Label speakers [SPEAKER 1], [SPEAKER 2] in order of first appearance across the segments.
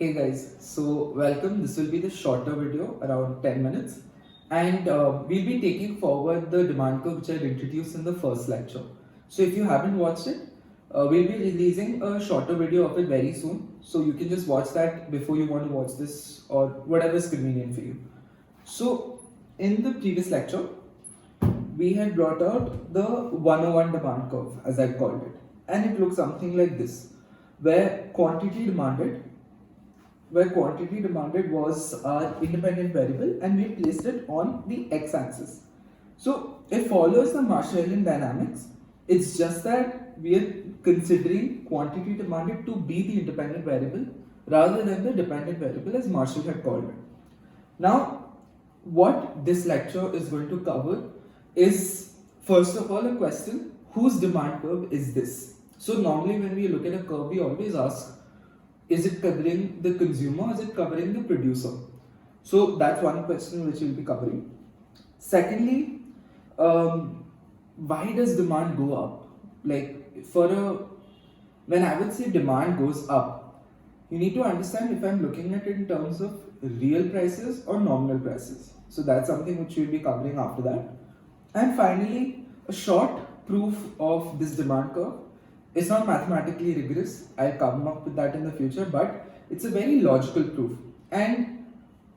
[SPEAKER 1] Hey guys, so welcome. This will be the shorter video, around 10 minutes, and we'll be taking forward the demand curve which I introduced in the first lecture. So if you haven't watched it, we'll be releasing a shorter video of it very soon. So you can just watch that before you want to watch this or whatever is convenient for you. So in the previous lecture, we had brought out the 101 demand curve as I called it, and it looks something like this, where quantity demanded was our independent variable and we placed it on the x-axis. So it follows the Marshallian dynamics. It's just that we are considering quantity demanded to be the independent variable rather than the dependent variable as Marshall had called it. Now, what this lecture is going to cover is first of all a question, whose demand curve is this? So normally when we look at a curve, we always ask, is it covering the consumer or is it covering the producer? So that's one question which we'll be covering. Secondly, why does demand go up? When I would say demand goes up, you need to understand if I'm looking at it in terms of real prices or nominal prices. So that's something which we'll be covering after that. And finally, a short proof of this demand curve. It's not mathematically rigorous. I'll come up with that in the future, but it's a very logical proof. And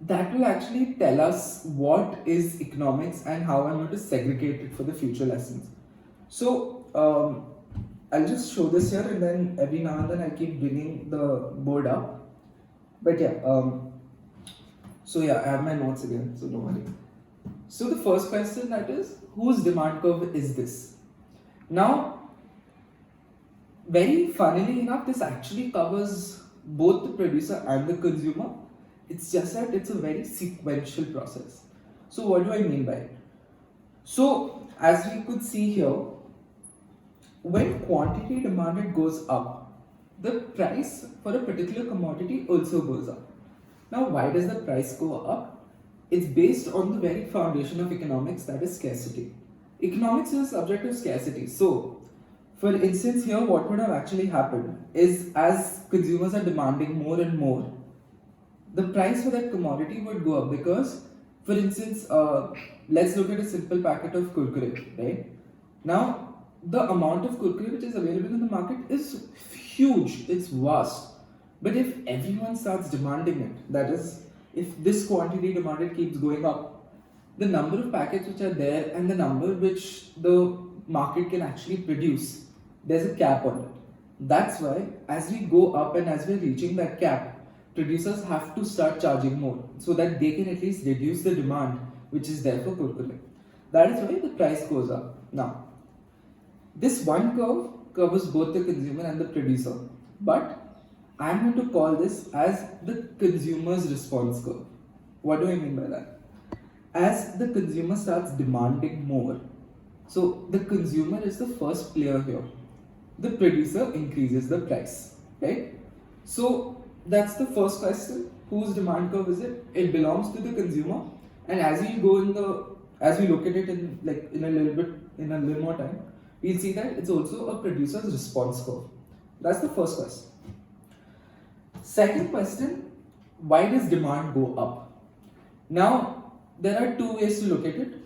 [SPEAKER 1] that will actually tell us what is economics and how I'm going to segregate it for the future lessons. So I'll just show this here and then every now and then I keep bringing the board up. But yeah, I have my notes again, so don't worry. So the first question, that is, whose demand curve is this? Now, very funnily enough, this actually covers both the producer and the consumer. It's just that it's a very sequential process. So what do I mean by it? So as we could see here, when quantity demanded goes up, the price for a particular commodity also goes up. Now why does the price go up? It's based on the very foundation of economics, that is scarcity. Economics is a subject of scarcity. So for instance, here what would have actually happened is as consumers are demanding more and more, the price for that commodity would go up because, for instance, let's look at a simple packet of Kurkure, right? Now, the amount of Kurkure which is available in the market is huge, it's vast. But if everyone starts demanding it, that is, if this quantity demanded keeps going up, the number of packets which are there and the number which the market can actually produce, there's a cap on it. That's why as we go up and as we're reaching that cap, producers have to start charging more so that they can at least reduce the demand which is there for Kurkure. That is why the price goes up. Now, this one curve covers both the consumer and the producer, but I'm going to call this as the consumer's response curve. What do I mean by that? As the consumer starts demanding more, so the consumer is the first player here. The producer increases the price, right? So that's the first question. Whose demand curve is it? It belongs to the consumer. And as we look at it in a little more time, we'll see that it's also a producer's response curve. That's the first question. Second question, why does demand go up? Now, there are two ways to look at it.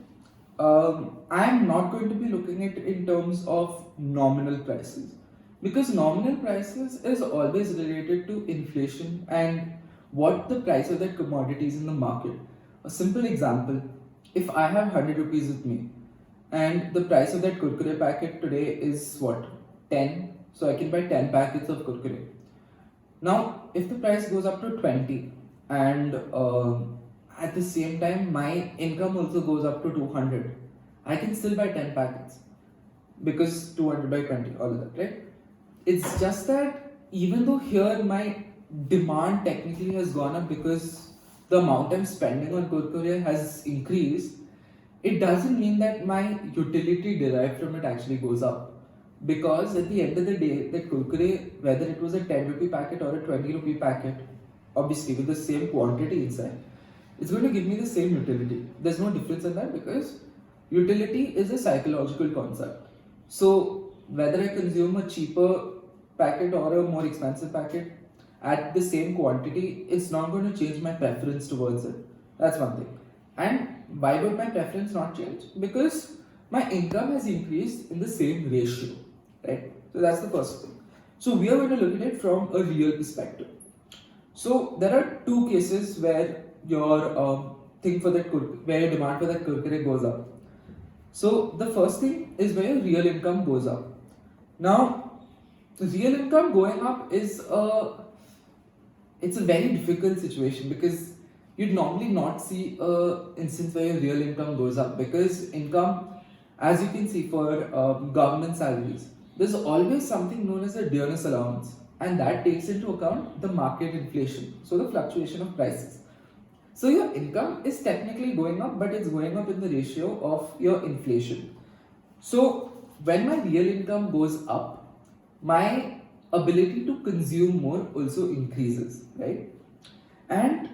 [SPEAKER 1] I'm not going to be looking at it in terms of nominal prices because nominal prices is always related to inflation and what the price of that commodity is in the market. A simple example, if I have 100 rupees with me and the price of that Kurkure packet today is what, 10, so I can buy 10 packets of Kurkure. Now if the price goes up to 20 and at the same time my income also goes up to 200, I can still buy 10 packets because 200 by 20, all of that, right? It's just that even though here my demand technically has gone up because the amount I'm spending on Kurkure has increased, it doesn't mean that my utility derived from it actually goes up. Because at the end of the day, that Kurkure, whether it was a 10 rupee packet or a 20 rupee packet, obviously with the same quantity inside, it's going to give me the same utility. There's no difference in that because utility is a psychological concept. So whether I consume a cheaper packet or a more expensive packet, at the same quantity, it's not going to change my preference towards it. That's one thing. And why would my preference not change? Because my income has increased in the same ratio, right? So that's the first thing. So we are going to look at it from a real perspective. So there are two cases where your thing for that where your demand for that kurkure goes up. So the first thing is where your real income goes up. Now, real income going up is it's a very difficult situation because you'd normally not see a instance where your real income goes up, because income, as you can see for government salaries, there's always something known as a dearness allowance, and that takes into account the market inflation, so the fluctuation of prices. So your income is technically going up, but it's going up in the ratio of your inflation. So when my real income goes up, my ability to consume more also increases, right? And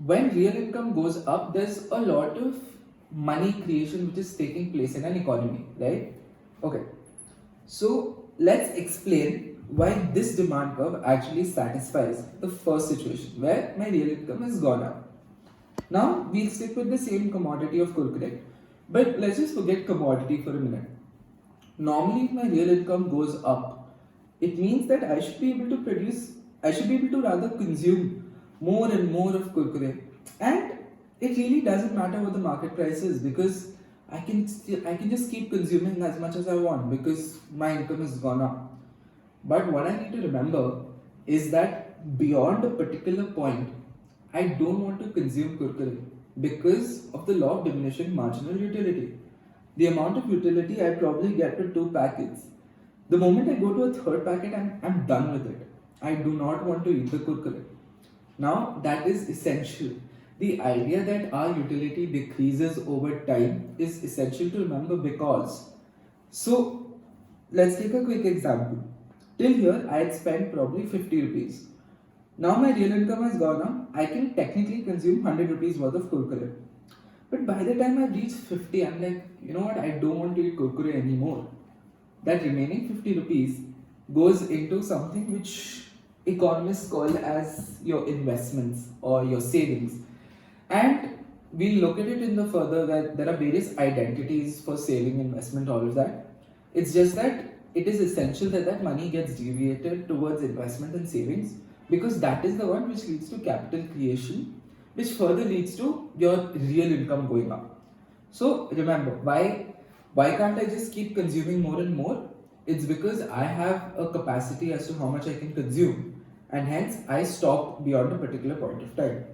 [SPEAKER 1] when real income goes up, there's a lot of money creation which is taking place in an economy, right? Okay. So let's explain why this demand curve actually satisfies the first situation where my real income has gone up. Now we'll stick with the same commodity of kurkure, but let's just forget commodity for a minute. Normally, if my real income goes up, it means that I should be able to rather consume more and more of kurkure. And it really doesn't matter what the market price is, because I can just keep consuming as much as I want because my income has gone up. But what I need to remember is that beyond a particular point, I don't want to consume kurkure because of the law of diminishing marginal utility. The amount of utility I probably get with 2 packets. The moment I go to a third packet, I'm done with it. I do not want to eat the kurkure. Now, that is essential. The idea that our utility decreases over time is essential to remember, because. So, let's take a quick example. Till here, I had spent probably 50 rupees. Now my real income has gone up. I can technically consume 100 rupees worth of kurkure. But by the time I reach 50, I'm like, you know what, I don't want to eat kurkure anymore. That remaining 50 rupees goes into something which economists call as your investments or your savings. And we'll look at it in the further that there are various identities for saving, investment, all of that. It's just that it is essential that that money gets deviated towards investment and savings, because that is the one which leads to capital creation, which further leads to your real income going up. So remember, why can't I just keep consuming more and more? It's because I have a capacity as to how much I can consume, and hence I stop beyond a particular point of time.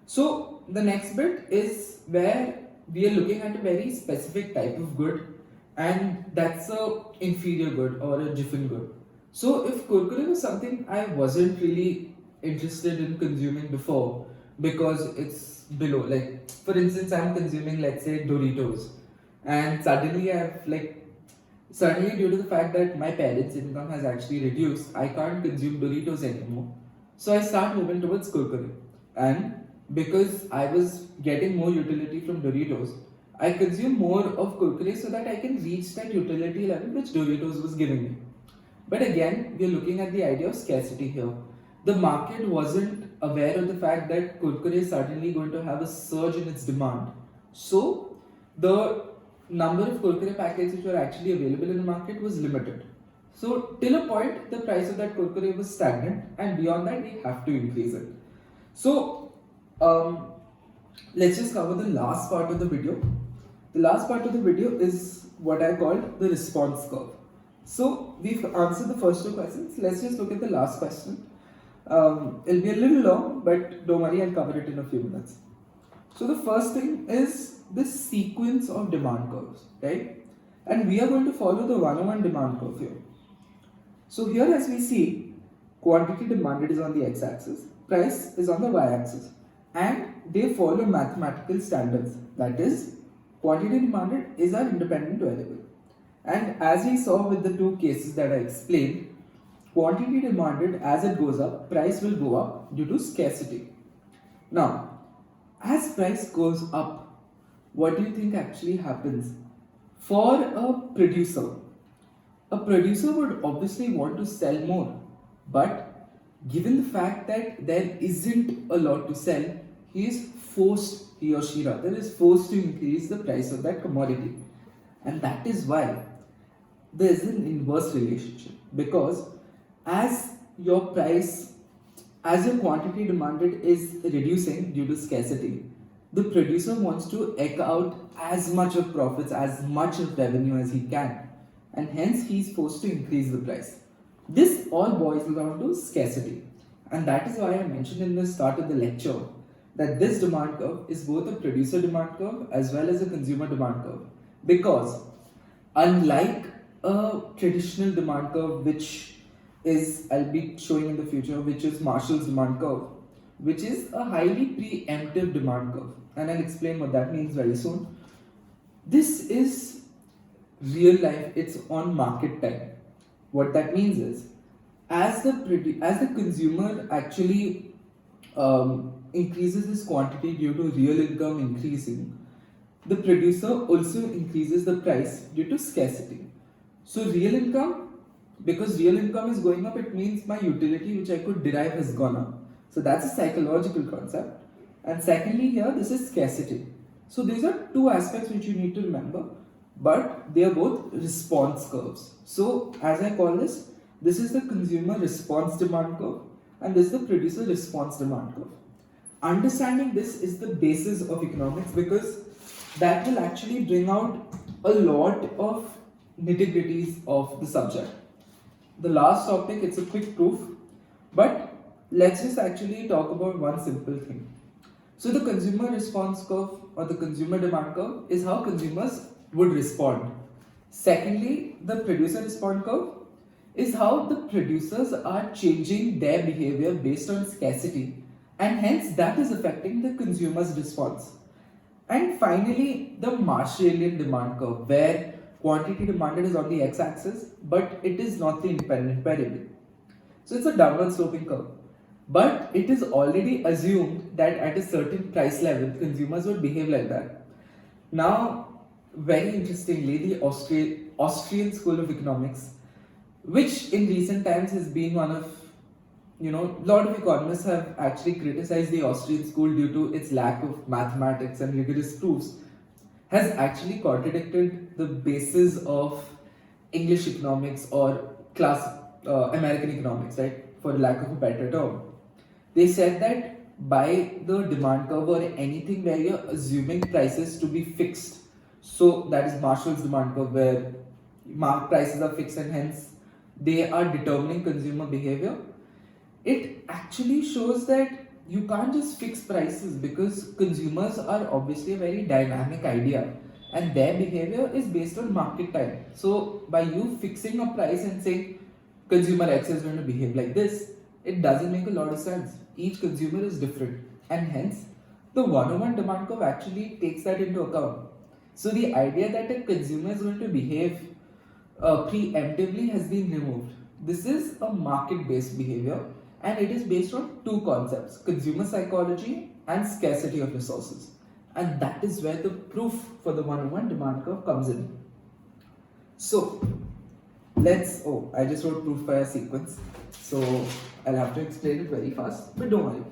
[SPEAKER 1] So the next bit is where we are looking at a very specific type of good, and that's a inferior good or a different good. So if kurkure was something I wasn't really interested in consuming before because it's below, like for instance, I'm consuming, let's say, Doritos, and suddenly due to the fact that my parents' income has actually reduced, I can't consume Doritos anymore. So I start moving towards kurkure, and because I was getting more utility from Doritos, I consume more of kurkure so that I can reach that utility level which Doritos was giving me. But again, we are looking at the idea of scarcity here. The market wasn't aware of the fact that kurkure is suddenly going to have a surge in its demand. So the number of kurkure packets which were actually available in the market was limited. So till a point, the price of that kurkure was stagnant, and beyond that, we have to increase it. So let's just cover the last part of the video. The last part of the video is what I called the response curve. So we've answered the first two questions. Let's just look at the last question. It'll be a little long, but don't worry, I'll cover it in a few minutes. So the first thing is the sequence of demand curves, right? And we are going to follow the 101 demand curve here. So here, as we see, quantity demanded is on the x-axis, price is on the y-axis, and they follow mathematical standards. That is, quantity demanded is an independent variable. And as we saw with the two cases that I explained, quantity demanded, as it goes up, price will go up due to scarcity. Now, as price goes up, what do you think actually happens? For a producer would obviously want to sell more, but Given the fact that there isn't a lot to sell, he or she rather, is forced to increase the price of that commodity. And that is why there is an inverse relationship, because as your price, as your quantity demanded is reducing due to scarcity, the producer wants to eke out as much of profits, as much of revenue as he can, and hence he is forced to increase the price. This all boils down to scarcity, and that is why I mentioned in the start of the lecture that this demand curve is both a producer demand curve as well as a consumer demand curve, because unlike a traditional demand curve, which is, I'll be showing in the future, which is Marshall's demand curve, which is a highly preemptive demand curve, and I'll explain what that means very soon. This is real life, it's on market time. What that means is, as the consumer actually increases his quantity due to real income increasing, the producer also increases the price due to scarcity. So real income, because real income is going up, it means my utility which I could derive has gone up. So that's a psychological concept. And secondly, here this is scarcity. So these are two aspects which you need to remember, but they are both response curves. So as I call this is the consumer response demand curve, and this is the producer response demand curve. Understanding this is the basis of economics, because that will actually bring out a lot of nitty-gritties of the subject. The last topic, it's a quick proof, but let's just actually talk about one simple thing. So the consumer response curve or the consumer demand curve is how consumers would respond. Secondly, the producer response curve is how the producers are changing their behavior based on scarcity, and hence that is affecting the consumer's response. And finally, the Marshallian demand curve, where quantity demanded is on the x-axis, but it is not the independent variable. So it's a downward sloping curve. But it is already assumed that at a certain price level, consumers would behave like that. Now, very interestingly, the Austrian School of Economics, which in recent times has been one of, a lot of economists have actually criticized the Austrian school due to its lack of mathematics and rigorous proofs, has actually contradicted the basis of English economics or American economics, right? For lack of a better term. They said that by the demand curve or anything where you're assuming prices to be fixed, so that is Marshall's demand curve, where prices are fixed and hence they are determining consumer behavior, it actually shows that you can't just fix prices, because consumers are obviously a very dynamic idea and their behavior is based on market time. So by you fixing a price and saying consumer X is going to behave like this, it doesn't make a lot of sense. Each consumer is different, and hence the 101 demand curve actually takes that into account. So the idea that a consumer is going to behave preemptively has been removed. This is a market-based behavior, and it is based on two concepts: consumer psychology and scarcity of resources. And that is where the proof for the 101 demand curve comes in. So I just wrote proof by a sequence, so I'll have to explain it very fast, but don't worry.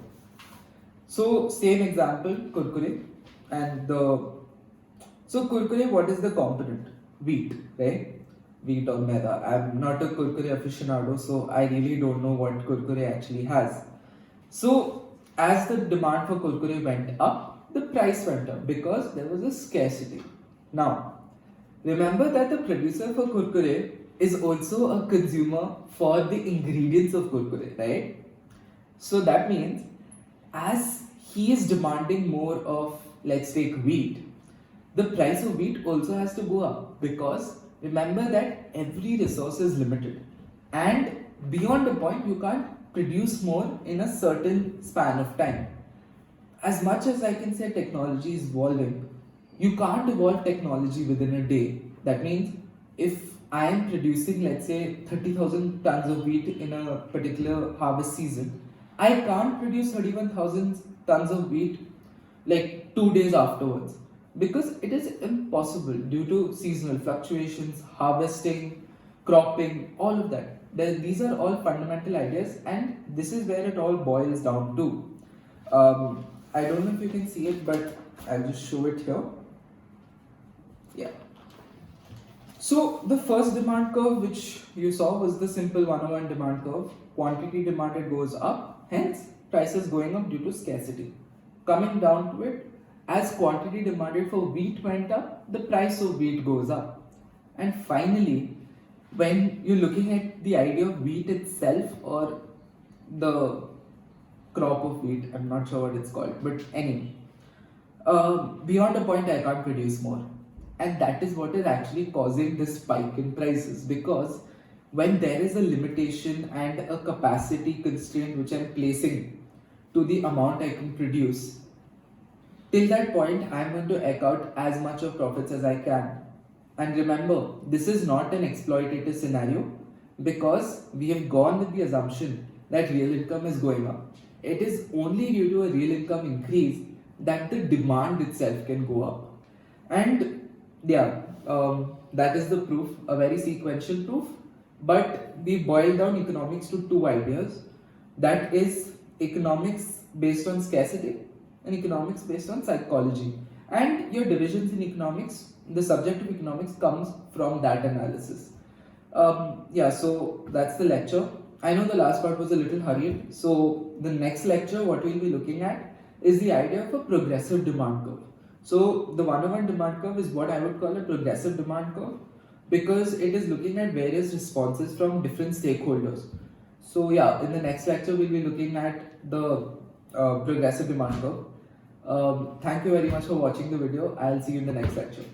[SPEAKER 1] So same example, Kurkure, and Kurkure, what is the component? Wheat, right? Wheat or maida. I'm not a Kurkure aficionado, so I really don't know what Kurkure actually has. So as the demand for Kurkure went up, the price went up because there was a scarcity. Now, remember that the producer for Kurkure is also a consumer for the ingredients of Kurkure, right? So that means as he is demanding more of, let's take wheat, the price of wheat also has to go up, because remember that every resource is limited, and beyond a point you can't produce more in a certain span of time. As much as I can say technology is evolving, you can't evolve technology within a day. That means if I am producing, let's say, 30,000 tons of wheat in a particular harvest season, I can't produce 31,000 tons of wheat like 2 days afterwards, because it is impossible due to seasonal fluctuations, harvesting, cropping, all of that. These are all fundamental ideas, and this is where it all boils down to. I don't know if you can see it, but I'll just show it here. Yeah. So the first demand curve which you saw was the simple 101 demand curve. Quantity demanded goes up, hence prices going up due to scarcity. Coming down to it, as quantity demanded for wheat went up, the price of wheat goes up. And finally, when you're looking at the idea of wheat itself, or the crop of wheat, I'm not sure what it's called, but anyway, beyond a point I can't produce more, and that is what is actually causing this spike in prices, because when there is a limitation and a capacity constraint which I'm placing to the amount I can produce, till that point I'm going to eke out as much of profits as I can. And remember, this is not an exploitative scenario, because we have gone with the assumption that real income is going up. It is only due to a real income increase that the demand itself can go up. And yeah, that is the proof, a very sequential proof. But we boil down economics to two ideas, that is economics based on scarcity and economics based on psychology. And your divisions in economics, the subject of economics comes from that analysis. Yeah, so that's the lecture. I know the last part was a little hurried. So the next lecture, what we'll be looking at is the idea of a progressive demand curve. So the 101 demand curve is what I would call a progressive demand curve, because it is looking at various responses from different stakeholders. So yeah, in the next lecture, we'll be looking at the progressive demand curve. Thank you very much for watching the video. I'll see you in the next lecture.